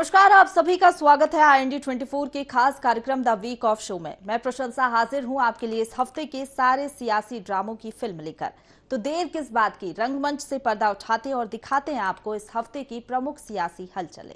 नमस्कार, आप सभी का स्वागत है IND 24 के खास कार्यक्रम द वीक ऑफ शो में। मैं प्रशंसा हाजिर हूं आपके लिए इस हफ्ते के सारे सियासी ड्रामों की फिल्म लेकर। तो देर किस बात की, रंगमंच से पर्दा उठाते और दिखाते हैं आपको इस हफ्ते की प्रमुख सियासी हलचलें।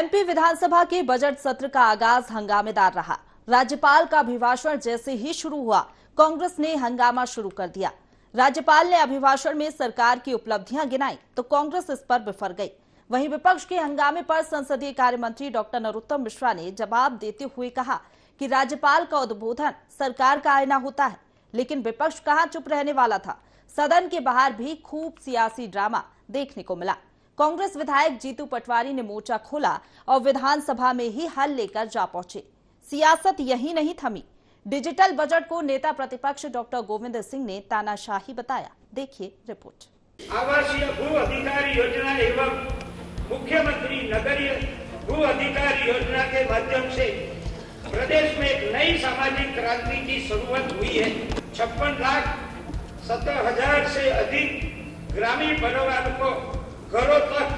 MP विधानसभा के बजट सत्र का आगाज हंगामेदार रहा। राज्यपाल का अभिभाषण जैसे ही शुरू हुआ, कांग्रेस ने हंगामा शुरू कर दिया। राज्यपाल ने अभिभाषण में सरकार की उपलब्धियां गिनाई तो कांग्रेस इस पर बिफर गई। वहीं विपक्ष के हंगामे पर संसदीय कार्य मंत्री डॉक्टर नरोत्तम मिश्रा ने जवाब देते हुए कहा कि राज्यपाल का उद्बोधन सरकार का आईना होता है। लेकिन विपक्ष कहां चुप रहने वाला था। सदन के बाहर भी खूब सियासी ड्रामा देखने को मिला। कांग्रेस विधायक जीतू पटवारी ने मोर्चा खोला और विधानसभा में ही हल लेकर जा पहुंचे। सियासत यही नहीं थमी। डिजिटल बजट को नेता प्रतिपक्ष डॉक्टर गोविंद सिंह ने तानाशाही बताया। देखिए रिपोर्ट। आवासीय भू अधिकार योजना एवं मुख्यमंत्री नगरीय भू अधिकार योजना के माध्यम से प्रदेश में एक नई सामाजिक क्रांति की शुरुआत हुई है। 56,70,000 से अधिक ग्रामीण परिवारों को घरों तक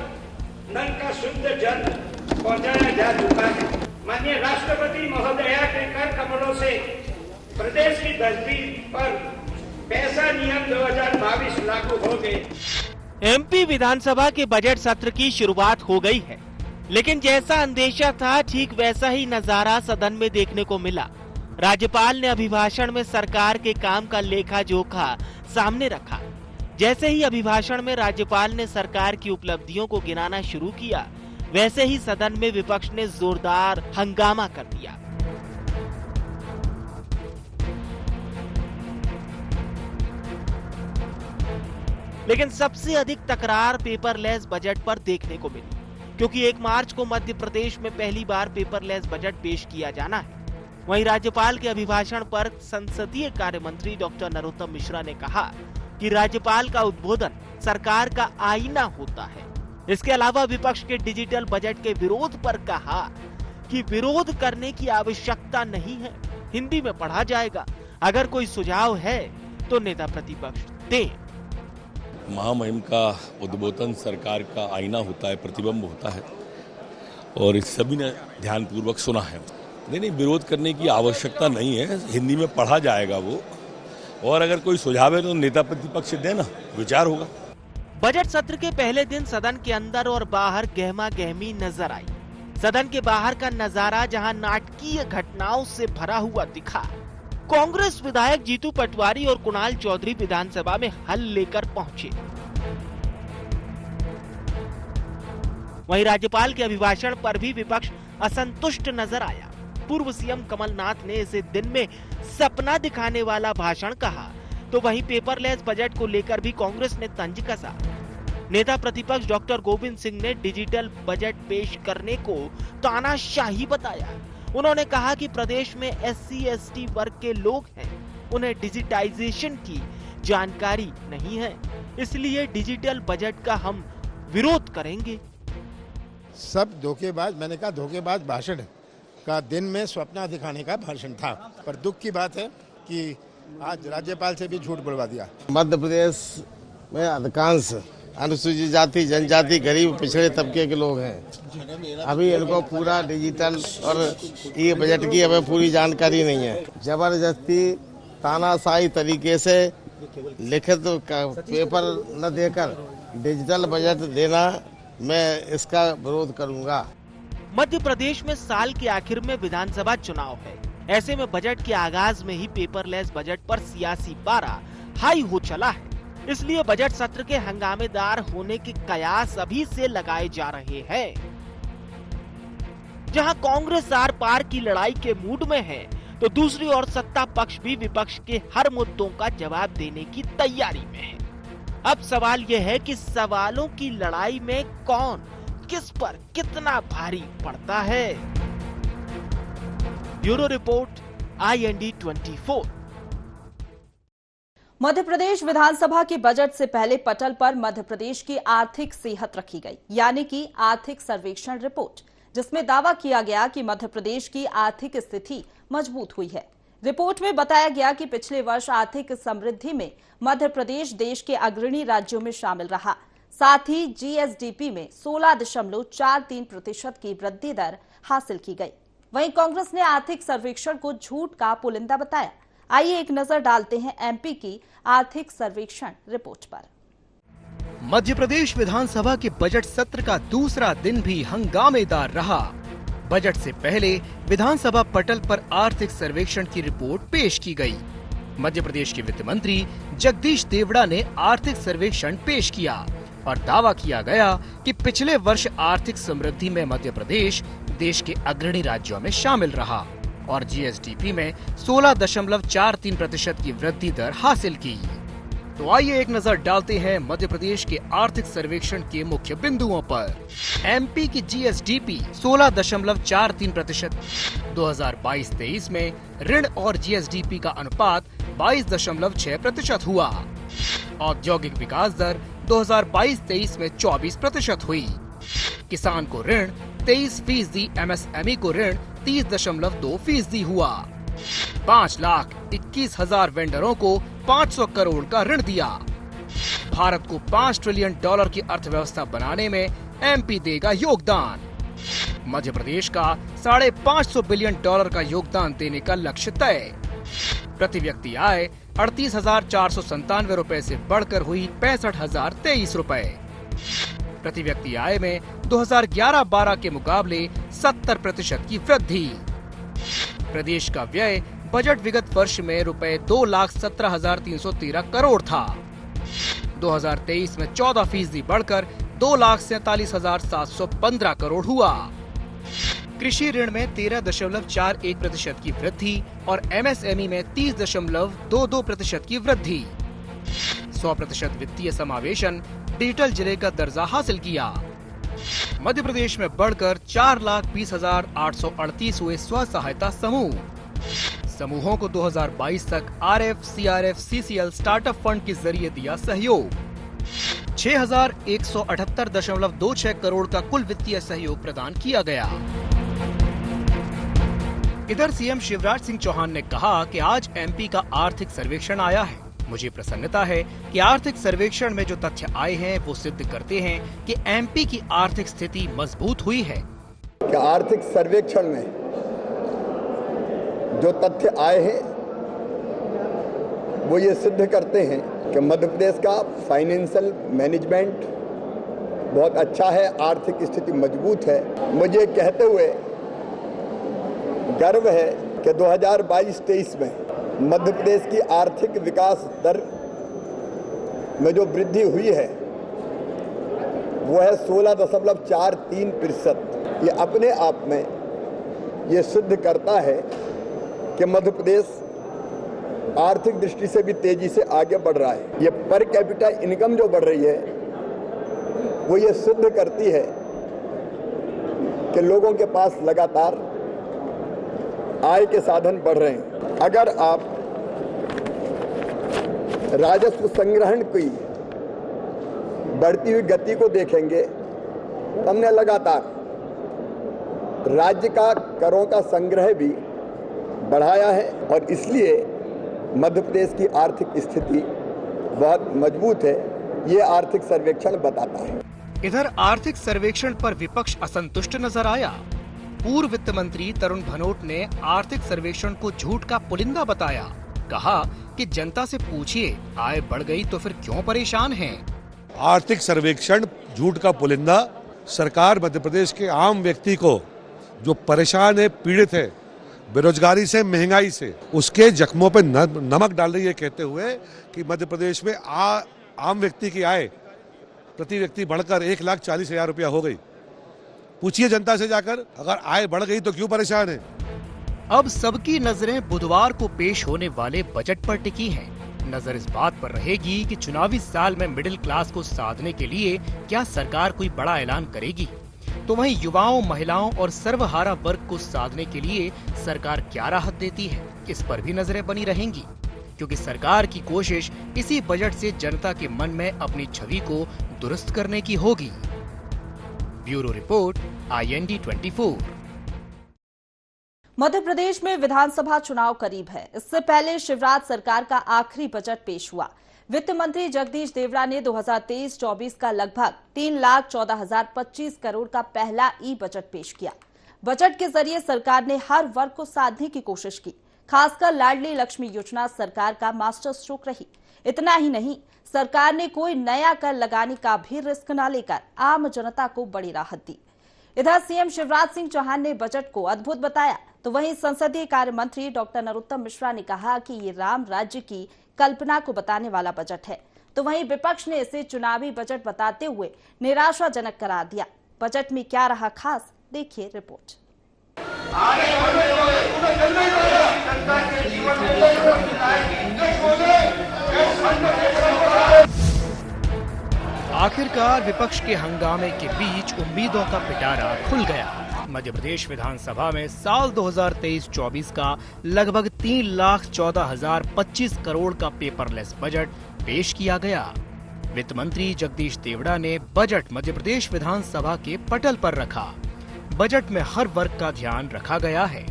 नल का शुद्ध जल पहुंचाया जा चुका है। माननीय राष्ट्रपति महोदया के कर कमलों से प्रदेश की धरती पर पैसा नियम 2022 लागू हो गए। MP विधानसभा के बजट सत्र की शुरुआत हो गई है, लेकिन जैसा अंदेशा था ठीक वैसा ही नजारा सदन में देखने को मिला। राज्यपाल ने अभिभाषण में सरकार के काम का लेखा जोखा सामने रखा। जैसे ही अभिभाषण में राज्यपाल ने सरकार की उपलब्धियों को गिनाना शुरू किया, वैसे ही सदन में विपक्ष ने जोरदार हंगामा कर दिया। लेकिन सबसे अधिक तकरार पेपरलेस बजट पर देखने को मिली, क्योंकि 1 मार्च को मध्य प्रदेश में पहली बार पेपरलेस बजट पेश किया जाना है। वहीं राज्यपाल के अभिभाषण पर संसदीय कार्य मंत्री डॉक्टर नरोत्तम मिश्रा ने कहा कि राज्यपाल का उद्बोधन सरकार का आईना होता है। इसके अलावा विपक्ष के डिजिटल बजट के विरोध पर कहा कि विरोध करने की आवश्यकता नहीं है, हिंदी में पढ़ा जाएगा। अगर कोई सुझाव है तो नेता प्रतिपक्ष दे। महामहिम का उद्बोधन सरकार का आईना होता है, प्रतिबिंब होता है, और इस सभी ने ध्यानपूर्वक सुना है। नहीं, विरोध करने की आवश्यकता नहीं है, हिंदी में पढ़ा जाएगा वो, और अगर कोई सुझाव है तो नेता प्रतिपक्ष देना, विचार होगा। बजट सत्र के पहले दिन सदन के अंदर और बाहर गहमा गहमी नजर आई। सदन के बाहर का नजारा जहां नाटकीय घटनाओं से भरा हुआ दिखा। कांग्रेस विधायक जीतू पटवारी और कुणाल चौधरी विधानसभा में हल लेकर पहुंचे। वहीं राज्यपाल के अभिभाषण पर भी विपक्ष असंतुष्ट नजर आया। पूर्व सीएम कमलनाथ ने इसे दिन में सपना दिखाने वाला भाषण कहा, तो वहीं पेपरलेस बजट को लेकर भी कांग्रेस ने तंज कसा। नेता प्रतिपक्ष डॉक्टर गोविंद सिंह ने डिजिटल बजट पेश करने को तानाशाही बताया। उन्होंने कहा कि प्रदेश में SC/ST वर्ग के लोग हैं, उन्हें डिजिटाइजेशन की जानकारी नहीं है, इसलिए डिजिटल बजट का हम विरोध करेंगे। सब धोखेबाज, मैंने कहा धोखेबाज भाषण का दिन में स्वप्न दिखाने का भाषण था। पर दुख की बात है कि आज राज्यपाल से भी झूठ बुलवा दिया। मध्य प्रदेश में अधिकांश अनुसूचित जाति, जनजाति, गरीब, पिछड़े तबके के लोग हैं। अभी इनको पूरा डिजिटल और ये बजट की हमें पूरी जानकारी नहीं है। जबरदस्ती तानाशाही तरीके से लिखित पेपर न देकर डिजिटल बजट देना, मैं इसका विरोध करूंगा। मध्य प्रदेश में साल के आखिर में विधानसभा चुनाव है। ऐसे में बजट के आगाज में ही पेपरलेस बजट पर सियासी पारा हाई हो चला है। इसलिए बजट सत्र के हंगामेदार होने के कयास अभी से लगाए जा रहे हैं। जहां कांग्रेस आर पार की लड़ाई के मूड में है, तो दूसरी ओर सत्ता पक्ष भी विपक्ष के हर मुद्दों का जवाब देने की तैयारी में है। अब सवाल यह है कि सवालों की लड़ाई में कौन किस पर कितना भारी पड़ता है। Bureau report IND 24। Madhya Pradesh विधानसभा के बजट से पहले पटल पर मध्य प्रदेश की आर्थिक सेहत रखी गई, यानी कि आर्थिक सर्वेक्षण रिपोर्ट, जिसमें दावा किया गया कि मध्य प्रदेश की आर्थिक स्थिति मजबूत हुई है। रिपोर्ट में बताया गया कि पिछले वर्ष आर्थिक समृद्धि में मध्य प्रदेश देश के अग्रणी राज्यों में शामिल रहा। साथ ही जीएसडीपी में 16.43% की वृद्धि दर हासिल की गई। वहीं कांग्रेस ने आर्थिक सर्वेक्षण को झूठ का पुलिंदा बताया। आइए एक नजर डालते हैं एमपी की आर्थिक सर्वेक्षण रिपोर्ट पर। मध्य प्रदेश विधानसभा के बजट सत्र का दूसरा दिन भी हंगामेदार रहा। बजट से पहले विधानसभा पटल पर आर्थिक सर्वेक्षण की रिपोर्ट पेश की गई। मध्य प्रदेश के वित्त मंत्री जगदीश देवड़ा ने आर्थिक सर्वेक्षण पेश किया और दावा किया गया कि पिछले वर्ष आर्थिक समृद्धि में मध्य प्रदेश देश के अग्रणी राज्यों में शामिल रहा और जीएसडीपी में 16.43% की वृद्धि दर हासिल की। तो आइए एक नजर डालते हैं मध्य प्रदेश के आर्थिक सर्वेक्षण के मुख्य बिंदुओं पर। एमपी की जीएसडीपी 16.43%। 2022-23 में ऋण और जीएसडीपी का अनुपात 22.6% हुआ। औद्योगिक विकास दर 2022-23 में 24% हुई। किसान को ऋण 23%, एमएसएमई को ऋण 30.2% हुआ। 5,21,000 वेंडरों को 500 करोड़ का ऋण दिया। भारत को $5 ट्रिलियन की अर्थव्यवस्था बनाने में एमपी देगा योगदान। मध्य प्रदेश का $550 बिलियन का योगदान देने का लक्ष्य तय। प्रति व्यक्ति आय 38,497 रुपए से बढ़कर हुई 65,023 रुपए। प्रति व्यक्ति आय में 2011-12 के मुकाबले 70% की वृद्धि। प्रदेश का व्यय बजट विगत वर्ष में रुपए 2,17,313 करोड़ था। 2023 में 14% बढ़कर 2,47,715 करोड़ हुआ। कृषि ऋण में 13.41% की वृद्धि और एमएसएमई में 30.22% की वृद्धि। 100% वित्तीय समावेशन डिजिटल जिले का दर्जा हासिल किया। मध्य प्रदेश में बढ़कर 4,20,838 हुए स्व सहायता समूह। समूहों को 2022 तक RF, CRF, CCL startup fund के जरिए दिया सहयोग। 6,178.26 करोड़ का कुल वित्तीय सहयोग प्रदान किया गया। इधर सीएम शिवराज सिंह चौहान ने कहा कि आज एमपी का आर्थिक सर्वेक्षण आया है। मुझे प्रसन्नता है कि आर्थिक सर्वेक्षण में जो तथ्य आए हैं वो सिद्ध करते हैं कि एमपी की आर्थिक स्थिति मजबूत हुई है। कि आर्थिक सर्वेक्षण में जो तथ्य आए हैं वो ये सिद्ध करते हैं कि मध्य प्रदेश का फाइनेंशियल मैनेजमेंट बहुत अच्छा है, आर्थिक स्थिति मजबूत है। मुझे कहते हुए गर्व है कि 2022-23 में मध्य प्रदेश की आर्थिक विकास दर में जो वृद्धि हुई है वो है 16.43%। ये अपने आप में ये सिद्ध करता है कि मध्य प्रदेश आर्थिक दृष्टि से भी तेजी से आगे बढ़ रहा है। ये पर कैपिटा इनकम जो बढ़ रही है वो ये सिद्ध करती है कि लोगों के पास लगातार आय के साधन बढ़ रहे हैं। अगर आप राजस्व संग्रहण की बढ़ती हुई गति को देखेंगे तो हमने लगातार राज्य का करों का संग्रह भी बढ़ाया है और इसलिए मध्य प्रदेश की आर्थिक स्थिति बहुत मजबूत है, ये आर्थिक सर्वेक्षण बताता है। इधर आर्थिक सर्वेक्षण पर विपक्ष असंतुष्ट नजर आया। पूर्व वित्त मंत्री तरुण भनोट ने आर्थिक सर्वेक्षण को झूठ का पुलिंदा बताया। कहा कि जनता से पूछिए, आय बढ़ गई तो फिर क्यों परेशान हैं? आर्थिक सर्वेक्षण झूठ का पुलिंदा। सरकार मध्य प्रदेश के आम व्यक्ति को जो परेशान है, पीड़ित है, बेरोजगारी से, महंगाई से, उसके जख्मों पे नमक डाल रही है, कहते हुए कि मध्य प्रदेश में आम व्यक्ति की आय प्रति व्यक्ति बढ़कर 1,40,000 रुपया हो गई। पूछिए जनता से जाकर, अगर आय बढ़ गई तो क्यों परेशान है? अब सबकी नजरें बुधवार को पेश होने वाले बजट पर टिकी हैं। नजर इस बात पर रहेगी कि चुनावी साल में मिडिल क्लास को साधने के लिए क्या सरकार कोई बड़ा ऐलान करेगी, तो वहीं युवाओं, महिलाओं और सर्वहारा वर्ग को साधने के लिए सरकार क्या राहत देती है, इस पर भी नजरें बनी रहेंगी, क्योंकि सरकार की कोशिश इसी बजट से जनता के मन में अपनी छवि को दुरुस्त करने की होगी। Bureau report, IND 24। Madhya Pradesh में विधानसभा चुनाव करीब है। इससे पहले शिवराज सरकार का आखिरी बजट पेश हुआ। वित्त मंत्री जगदीश देवड़ा ने 2023-24 का लगभग 3,14,025 करोड़ का पहला ई बजट पेश किया। बजट के जरिए सरकार ने हर वर्ग को साधने की कोशिश की। खासकर लाडली लक्ष्मी योजना सरकार का मास्टर स्ट्रोक रही। इतना ही नहीं, सरकार ने कोई नया कर लगाने का भी रिस्क न लेकर आम जनता को बड़ी राहत दी। इधर सीएम शिवराज सिंह चौहान ने बजट को अद्भुत बताया, तो वहीं संसदीय कार्य मंत्री डॉक्टर नरोत्तम मिश्रा ने कहा कि ये राम राज्य की कल्पना को बताने वाला बजट है। तो वहीं विपक्ष ने इसे चुनावी बजट बताते हुए निराशाजनक करार दिया। बजट में क्या रहा खास, देखिए रिपोर्ट। आखिरकार विपक्ष के हंगामे के बीच उम्मीदों का पिटारा खुल गया। मध्य प्रदेश विधानसभा में साल 2023-24 का लगभग 3,14,025 करोड़ का पेपरलेस बजट पेश किया गया। वित्त मंत्री जगदीश देवड़ा ने बजट मध्य प्रदेश विधानसभा के पटल पर रखा। बजट में हर वर्ग का ध्यान रखा गया है।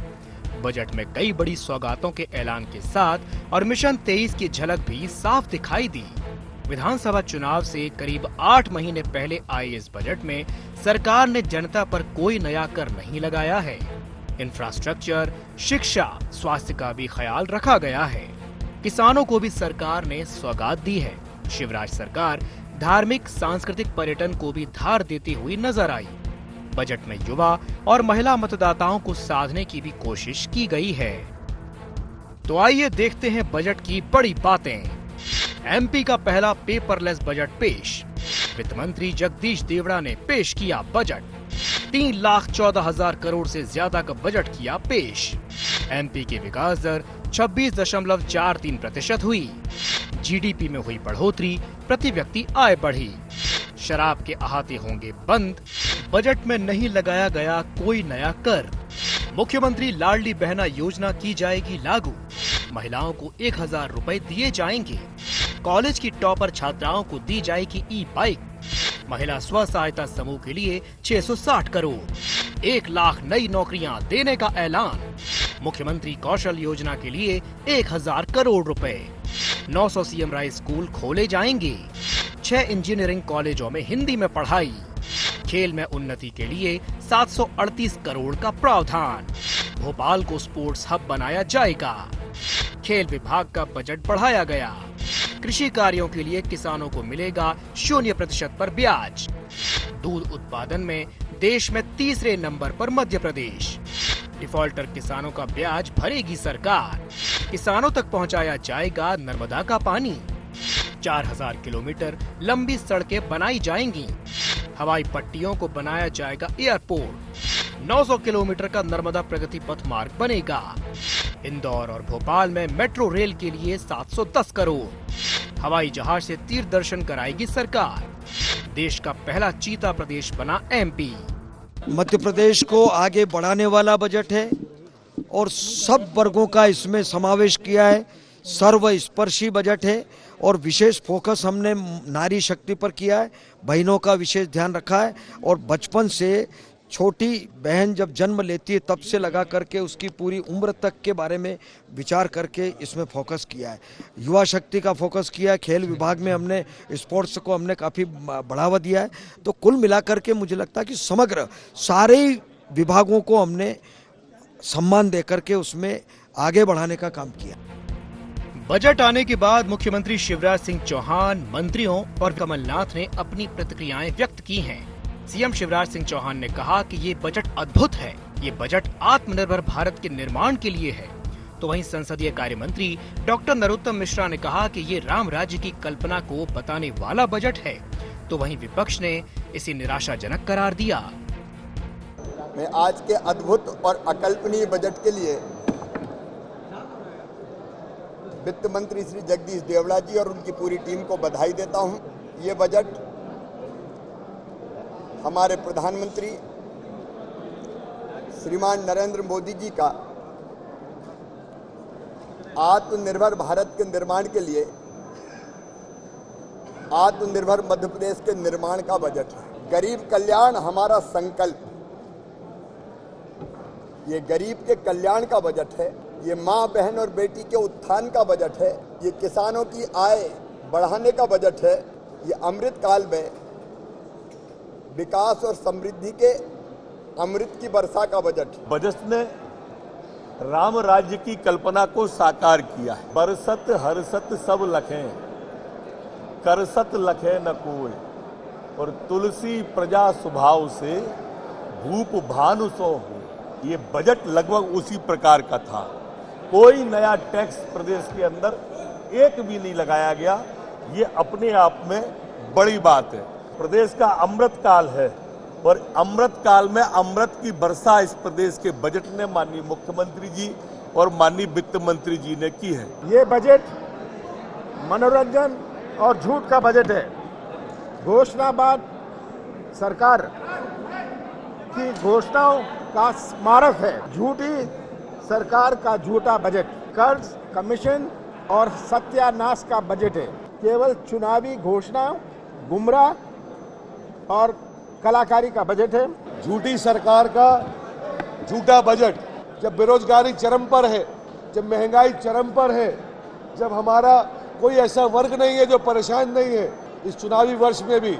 बजट में कई बड़ी सौगातों के ऐलान के साथ और मिशन 23 की झलक भी साफ दिखाई दी। विधानसभा चुनाव से करीब 8 महीने पहले आए इस बजट में सरकार ने जनता पर कोई नया कर नहीं लगाया है। इंफ्रास्ट्रक्चर, शिक्षा, स्वास्थ्य का भी ख्याल रखा गया है। किसानों को भी सरकार ने सौगात दी है। शिवराज सरकार धार्मिक, सांस्कृतिक पर्यटन को भी धार देती हुई नजर आई। बजट में युवा और महिला मतदाताओं को साधने की भी कोशिश की गई है। तो आइए देखते हैं बजट की बड़ी बातें। एमपी का पहला पेपरलेस बजट पेश। वित्त मंत्री जगदीश देवड़ा ने पेश किया बजट। 3,14,000 करोड़ से ज्यादा का बजट किया पेश। एमपी की विकास दर 26.43% हुई। जीडीपी में हुई बढ़ोतरी, प्रति व्यक्ति आय बढ़ी। शराब के अहाते होंगे बंद। बजट में नहीं लगाया गया कोई नया कर। मुख्यमंत्री लाडली बहना योजना की जाएगी लागू। महिलाओं को 1,000 रुपए दिए जाएंगे। कॉलेज की टॉपर छात्राओं को दी जाएगी ई बाइक। महिला स्व सहायता समूह के लिए 660 करोड़। 1 लाख नई नौकरियां देने का ऐलान। मुख्यमंत्री कौशल योजना के लिए 1,000 करोड़ रुपए। 900 सीएम राइस स्कूल खोले जाएंगे। 6 इंजीनियरिंग कॉलेजों में हिंदी में पढ़ाई। खेल में उन्नति के लिए 738 करोड़ का प्रावधान। भोपाल को स्पोर्ट्स हब बनाया जाएगा। खेल विभाग का बजट बढ़ाया गया। कृषि कार्यों के लिए किसानों को मिलेगा 0% पर ब्याज। दूध उत्पादन में देश में तीसरे नंबर पर मध्य प्रदेश। डिफॉल्टर किसानों का ब्याज भरेगी सरकार। किसानों तक पहुंचाया जाएगा नर्मदा का पानी। 4,000 किलोमीटर लंबी सड़कें बनाई जाएंगी। हवाई पट्टियों को बनाया जाएगा एयरपोर्ट। 900 किलोमीटर का नर्मदा प्रगति पथ मार्ग बनेगा। इंदौर और भोपाल में मेट्रो रेल के लिए 710 करोड़। हवाई जहाज से तीर्थ दर्शन कराएगी सरकार। देश का पहला चीता प्रदेश बना एमपी। मध्य प्रदेश को आगे बढ़ाने वाला बजट है और सब वर्गों का इसमें समावेश किया है। सर्वस्पर्शी बजट है और विशेष फोकस हमने नारी शक्ति पर किया है। बहनों का विशेष ध्यान रखा है और बचपन से छोटी बहन जब जन्म लेती है तब से लगा करके उसकी पूरी उम्र तक के बारे में विचार करके इसमें फोकस किया है। युवा शक्ति का फोकस किया है। खेल विभाग में हमने स्पोर्ट्स को हमने काफ़ी बढ़ावा दिया है। तो कुल मिलाकर के मुझे लगता है कि समग्र सारे विभागों को हमने सम्मान देकर के उसमें आगे बढ़ाने का काम किया। बजट आने के बाद मुख्यमंत्री शिवराज सिंह चौहान, मंत्रियों और कमलनाथ ने अपनी प्रतिक्रियाएं व्यक्त की हैं। सीएम शिवराज सिंह चौहान ने कहा कि ये बजट अद्भुत है। ये बजट आत्मनिर्भर भारत के निर्माण के लिए है। तो वहीं संसदीय कार्य मंत्री डॉक्टर नरोत्तम मिश्रा ने कहा कि ये राम राज्य की कल्पना को बताने वाला बजट है। तो वहीं विपक्ष ने इसे निराशाजनक करार दिया। मैं आज के अद्भुत और अकल्पनीय बजट के लिए वित्त मंत्री श्री जगदीश देवड़ा जी और उनकी पूरी टीम को बधाई देता हूं। ये बजट हमारे प्रधानमंत्री श्रीमान नरेंद्र मोदी जी का आत्मनिर्भर भारत के निर्माण के लिए आत्मनिर्भर मध्य प्रदेश के निर्माण का बजट है। गरीब कल्याण हमारा संकल्प। ये गरीब के कल्याण का बजट है, ये माँ बहन और बेटी के उत्थान का बजट है, ये किसानों की आय बढ़ाने का बजट है, ये अमृत काल में विकास और समृद्धि के अमृत की वर्षा का बजट। बजट ने राम राज्य की कल्पना को साकार किया है। बरसत हरसत सब लखें, करसत लखे न कोई, और तुलसी प्रजा स्वभाव से भूप भानु सो हो। ये बजट लगभग उसी प्रकार का था। कोई नया टैक्स प्रदेश के अंदर एक भी नहीं लगाया गया। ये अपने आप में बड़ी बात है। प्रदेश का अमृत काल है और अमृत काल में अमृत की वर्षा इस प्रदेश के बजट ने माननीय मुख्यमंत्री जी और माननीय वित्त मंत्री जी ने की है। ये बजट मनोरंजन और झूठ का बजट है। घोषणाबाद सरकार की घोषणाओं का स्मारक है। झूठी सरकार का झूठा बजट, कर्ज, कमीशन और सत्यानाश का बजट है। केवल चुनावी घोषणाओं, गुमराह और कलाकारी का बजट है। झूठी सरकार का झूठा बजट। जब बेरोजगारी चरम पर है, जब महंगाई चरम पर है, जब हमारा कोई ऐसा वर्ग नहीं है जो परेशान नहीं है, इस चुनावी वर्ष में भी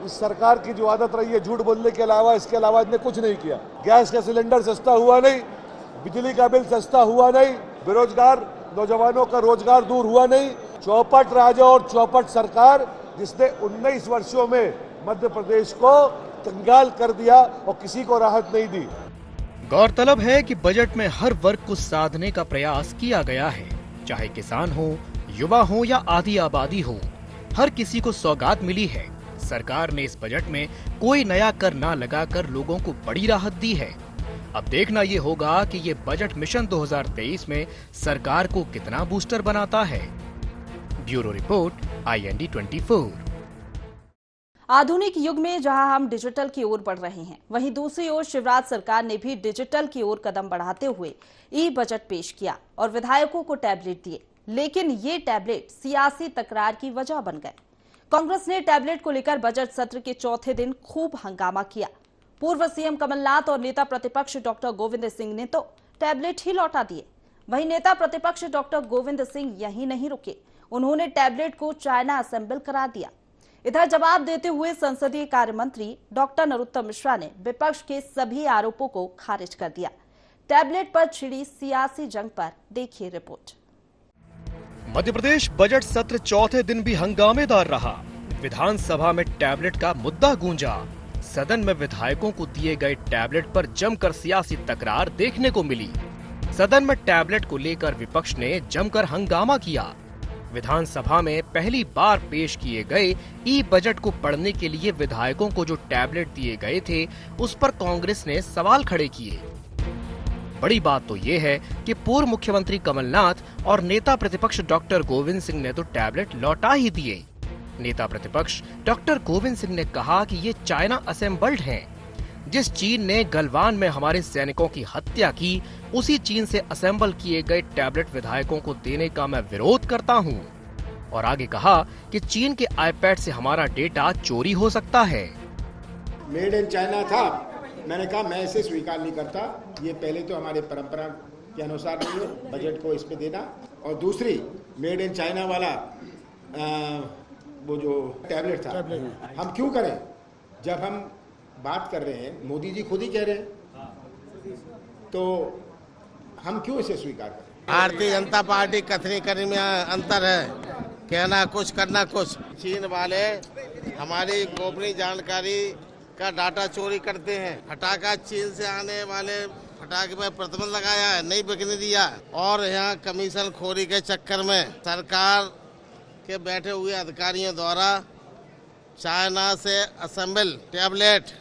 इस सरकार की जो आदत रही है झूठ बोलने के अलावा, इसके अलावा इसने कुछ नहीं किया। गैस का सिलेंडर सस्ता हुआ नहीं, बिजली का बिल सस्ता हुआ नहीं, बेरोजगार नौजवानों का रोजगार दूर हुआ नहीं। चौपट राजा और चौपट सरकार जिसने 19 वर्षों में मध्य प्रदेश को कंगाल कर दिया और किसी को राहत नहीं दी। गौरतलब है कि बजट में हर वर्ग को साधने का प्रयास किया गया है, चाहे किसान हो, युवा हो या आधी आबादी हो, हर किसी को सौगात मिली है। सरकार ने इस बजट में कोई नया कर ना लगाकर लोगों को बड़ी राहत दी है। अब देखना ये होगा कि ये बजट मिशन 2023 में सरकार को कितना बूस्टर बनाता है। Bureau report, IND 24। आधुनिक युग में जहां हम डिजिटल की ओर बढ़ रहे हैं, वहीं दूसरी ओर शिवराज सरकार ने भी डिजिटल की ओर कदम बढ़ाते हुए ई बजट पेश किया और विधायकों को टैबलेट दिए। लेकिन ये टैबलेट सियासी तकरार की वजह बन गए। कांग्रेस ने टैबलेट को लेकर बजट सत्र के चौथे दिन खूब हंगामा किया। पूर्व सीएम कमलनाथ और नेता प्रतिपक्ष डॉक्टर गोविंद सिंह ने तो टैबलेट ही लौटा दिए। वहीं नेता प्रतिपक्ष डॉक्टर गोविंद सिंह यहीं नहीं रुके, उन्होंने टैबलेट को चाइना असेंबल करा दिया। इधर जवाब देते हुए संसदीय कार्य मंत्री डॉक्टर नरोत्तम मिश्रा ने विपक्ष के सभी आरोपों को खारिज कर दिया। टैबलेट पर छिड़ी सियासी जंग पर देखिए रिपोर्ट। मध्य प्रदेश बजट सत्र चौथे दिन भी हंगामेदार रहा। विधानसभा में टैबलेट का मुद्दा गूंजा। सदन में विधायकों को दिए गए टैबलेट पर जमकर सियासी तकरार देखने को मिली। सदन में टैबलेट को लेकर विपक्ष ने जमकर हंगामा किया। विधानसभा में पहली बार पेश किए गए ई बजट को पढ़ने के लिए विधायकों को जो टैबलेट दिए गए थे, उस पर कांग्रेस ने सवाल खड़े किए। बड़ी बात तो ये है कि पूर्व मुख्यमंत्री कमलनाथ और नेता प्रतिपक्ष डॉक्टर गोविंद सिंह ने तो टैबलेट लौटा ही दिए। नेता प्रतिपक्ष डॉक्टर गोविंद सिंह ने कहा कि ये चाइना असेंबल्ड हैं। जिस चीन ने गलवान में हमारे सैनिकों की हत्या की, उसी चीन से असेंबल किए गए टैबलेट विधायकों को देने का मैं विरोध करता हूं। और आगे कहा कि चीन के आईपैड से हमारा डेटा चोरी हो सकता है। मेड इन चाइना था, मैंने कहा मैं इसे स्वीकार नहीं करता। ये पहले तो हमारे परंपरा के अनुसार नहीं है बजट को इस पे देना, और दूसरी मेड इन चाइना वाला वो जो टैबलेट था, हम क्यों करें जब हम बात कर रहे हैं, मोदी जी खुद ही कह रहे हैं, तो हम क्यों इसे स्वीकार करें। भारतीय जनता पार्टी कथनी करने में अंतर है, कहना कुछ करना कुछ। चीन वाले हमारी गोपनीय जानकारी का डाटा चोरी करते हैं। फटाखा चीन से आने वाले फटाखे पर प्रतिबंध लगाया है, नहीं बिकने दिया। और यहाँ कमीशन खोरी के चक्कर में सरकार के बैठे हुए अधिकारियों द्वारा चाइना से असेंबल टैबलेट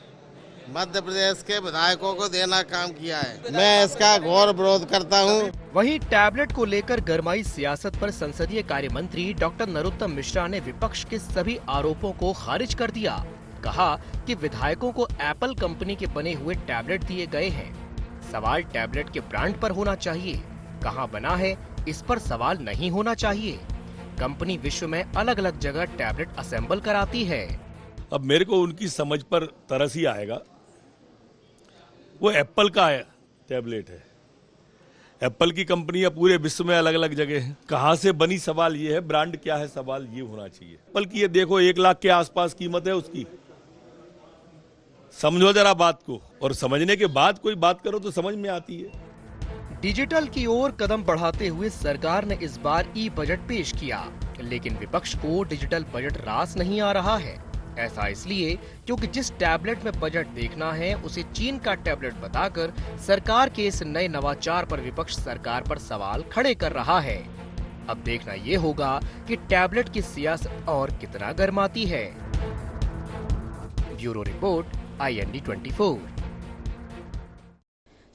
मध्य प्रदेश के विधायकों को देना काम किया है। मैं इसका घोर विरोध करता हूँ। वहीं टैबलेट को लेकर गरमाई सियासत पर संसदीय कार्य मंत्री डॉक्टर नरोत्तम मिश्रा ने विपक्ष के सभी आरोपों को खारिज कर दिया। कहा कि विधायकों को एप्पल कंपनी के बने हुए टैबलेट दिए गए हैं। सवाल टैबलेट के ब्रांड पर होना चाहिए, कहां बना है इस पर सवाल नहीं होना चाहिए। कंपनी विश्व में अलग अलग जगह टैबलेट असेंबल कराती है। अब मेरे को उनकी समझ पर तरस ही आएगा। वो एप्पल का टैबलेट है। एप्पल की कंपनियां पूरे विश्व में अलग अलग जगह हैं। कहां से बनी सवाल ये है, ब्रांड क्या है सवाल ये होना चाहिए। एप्पल की ये देखो 1 लाख के आसपास कीमत है उसकी। समझो जरा बात को, और समझने के बाद कोई बात करो तो समझ में आती है। डिजिटल की ओर कदम बढ़ाते हुए सरकार ने इस बार ई बजट पेश किया, लेकिन विपक्ष को डिजिटल बजट रास नहीं आ रहा है। ऐसा इसलिए क्योंकि जिस टैबलेट में बजट देखना है उसे चीन का टैबलेट बताकर सरकार के इस नए नवाचार पर विपक्ष सरकार पर सवाल खड़े कर रहा है। अब देखना ये होगा कि टैबलेट की सियासत और कितना गर्माती है। Bureau report, IND 24।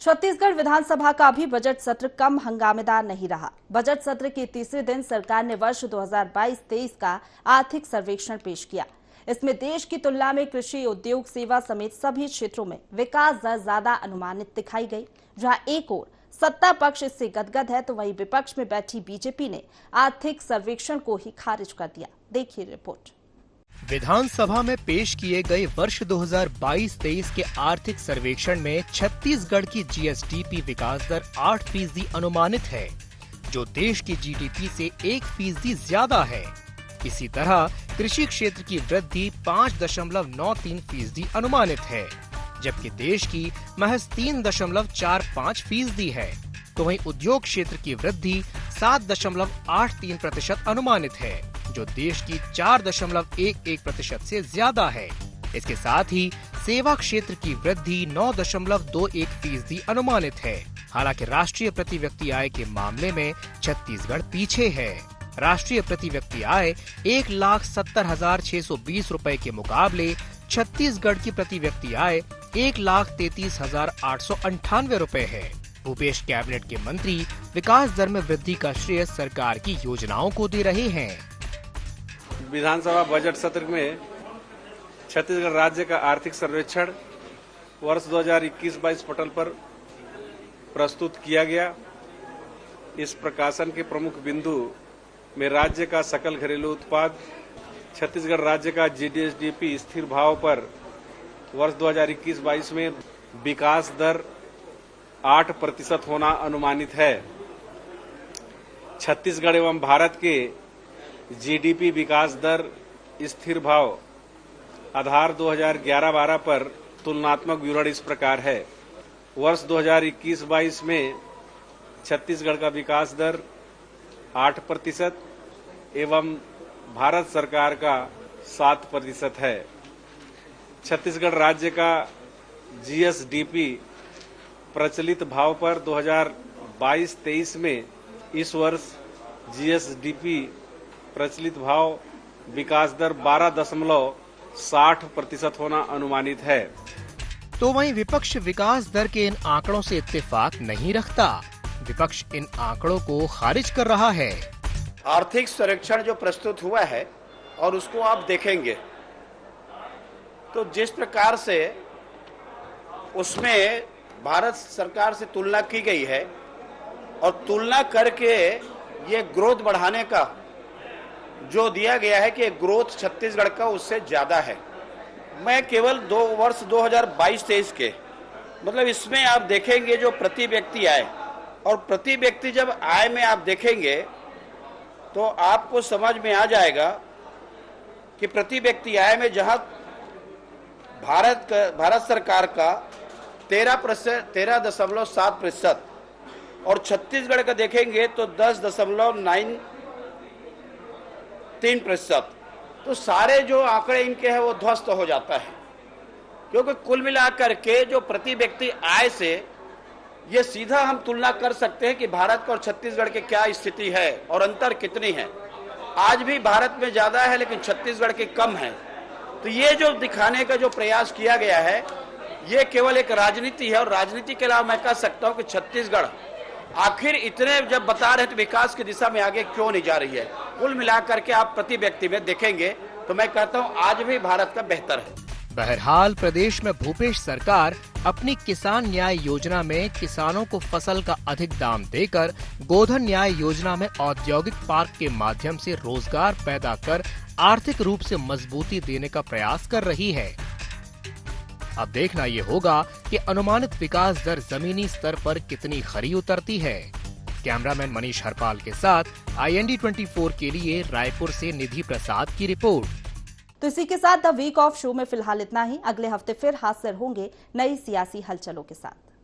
छत्तीसगढ़ विधानसभा का भी बजट सत्र कम हंगामेदार नहीं रहा। बजट सत्र के तीसरे दिन सरकार ने वर्ष 2022-23 का आर्थिक सर्वेक्षण पेश किया। इसमें देश की तुलना में कृषि, उद्योग, सेवा समेत सभी क्षेत्रों में विकास दर ज्यादा अनुमानित दिखाई गई। जहां एक ओर सत्ता पक्ष इससे गदगद है तो वहीं विपक्ष में बैठी बीजेपी ने आर्थिक सर्वेक्षण को ही खारिज कर दिया। देखिए रिपोर्ट। विधानसभा में पेश किए गए वर्ष 2022-23 के आर्थिक सर्वेक्षण में छत्तीसगढ़ की GSDP विकास दर 8% अनुमानित है, जो देश की GDP से 1% ज्यादा है। इसी तरह कृषि क्षेत्र की वृद्धि 5.93% अनुमानित है, जबकि देश की महज 3.45% है। तो वहीं उद्योग क्षेत्र की वृद्धि 7.83% अनुमानित है, जो देश की 4.11% से ज्यादा है। इसके साथ ही सेवा क्षेत्र की वृद्धि 9.21% अनुमानित है। हालांकि राष्ट्रीय प्रति व्यक्ति आय के मामले में छत्तीसगढ़ पीछे है। राष्ट्रीय प्रति व्यक्ति आय 1,70,620 रुपए के मुकाबले छत्तीसगढ़ की प्रति व्यक्ति आय 1,33,898 रुपए है। भूपेश कैबिनेट के मंत्री विकास दर में वृद्धि का श्रेय सरकार की योजनाओं को दे रहे हैं। विधानसभा बजट सत्र में छत्तीसगढ़ राज्य का आर्थिक सर्वेक्षण वर्ष 2021-22 पटल पर प्रस्तुत किया गया। इस प्रकाशन के प्रमुख बिंदु में राज्य का सकल घरेलू उत्पाद, छत्तीसगढ़ राज्य का GSDP स्थिर भाव पर वर्ष 2021-22 में विकास दर 8% होना अनुमानित है। छत्तीसगढ़ एवं भारत के GDP विकास दर स्थिर भाव आधार 2011-12 पर तुलनात्मक विवरण इस प्रकार है। वर्ष 2021-22 में छत्तीसगढ़ का विकास दर 8% एवं भारत सरकार का 7% है। छत्तीसगढ़ राज्य का GSDP प्रचलित भाव पर 2022-23 में इस वर्ष GSDP प्रचलित भाव विकास दर 12.60% होना अनुमानित है। तो वहीं विपक्ष विकास दर के इन आंकड़ों से इत्तेफाक नहीं रखता। विपक्ष इन आंकड़ों को खारिज कर रहा है। आर्थिक सर्वेक्षण जो प्रस्तुत हुआ है और उसको आप देखेंगे तो जिस प्रकार से उसमें भारत सरकार से तुलना की गई है और तुलना करके ये ग्रोथ बढ़ाने का जो दिया गया है कि ग्रोथ छत्तीसगढ़ का उससे ज्यादा है। मैं केवल वर्ष 2022-23 के मतलब इसमें आप देखेंगे जो प्रति व्यक्ति आय और प्रति व्यक्ति जब आय में आप देखेंगे तो आपको समझ में आ जाएगा कि प्रति व्यक्ति आय में जहां भारत सरकार का 13.7% और छत्तीसगढ़ का देखेंगे तो 10.93%। तो सारे जो आंकड़े इनके हैं वो ध्वस्त हो जाता है, क्योंकि कुल मिलाकर के जो प्रति व्यक्ति आय से ये सीधा हम तुलना कर सकते हैं कि भारत और छत्तीसगढ़ की क्या स्थिति है और अंतर कितनी है। आज भी भारत में ज्यादा है लेकिन छत्तीसगढ़ की कम है। तो ये जो दिखाने का जो प्रयास किया गया है ये केवल एक राजनीति है और राजनीति के अलावा मैं कह सकता हूं कि छत्तीसगढ़ आखिर इतने जब बता रहे तो विकास की दिशा में आगे क्यों नहीं जा रही है। कुल मिलाकर के आप प्रति व्यक्ति में देखेंगे तो मैं कहता हूं आज भी भारत का बेहतर है। बहरहाल प्रदेश में भूपेश सरकार अपनी किसान न्याय योजना में किसानों को फसल का अधिक दाम देकर गोधन न्याय योजना में औद्योगिक पार्क के माध्यम से रोजगार पैदा कर आर्थिक रूप से मजबूती देने का प्रयास कर रही है। अब देखना ये होगा कि अनुमानित विकास दर जमीनी स्तर पर कितनी खरी उतरती है। कैमरामैन मनीष हरपाल के साथ IND 24 के लिए रायपुर से निधि प्रसाद की रिपोर्ट। तो इसी के साथ द वीक ऑफ शो में फिलहाल इतना ही। अगले हफ्ते फिर हाजिर होंगे नई सियासी हलचलों के साथ।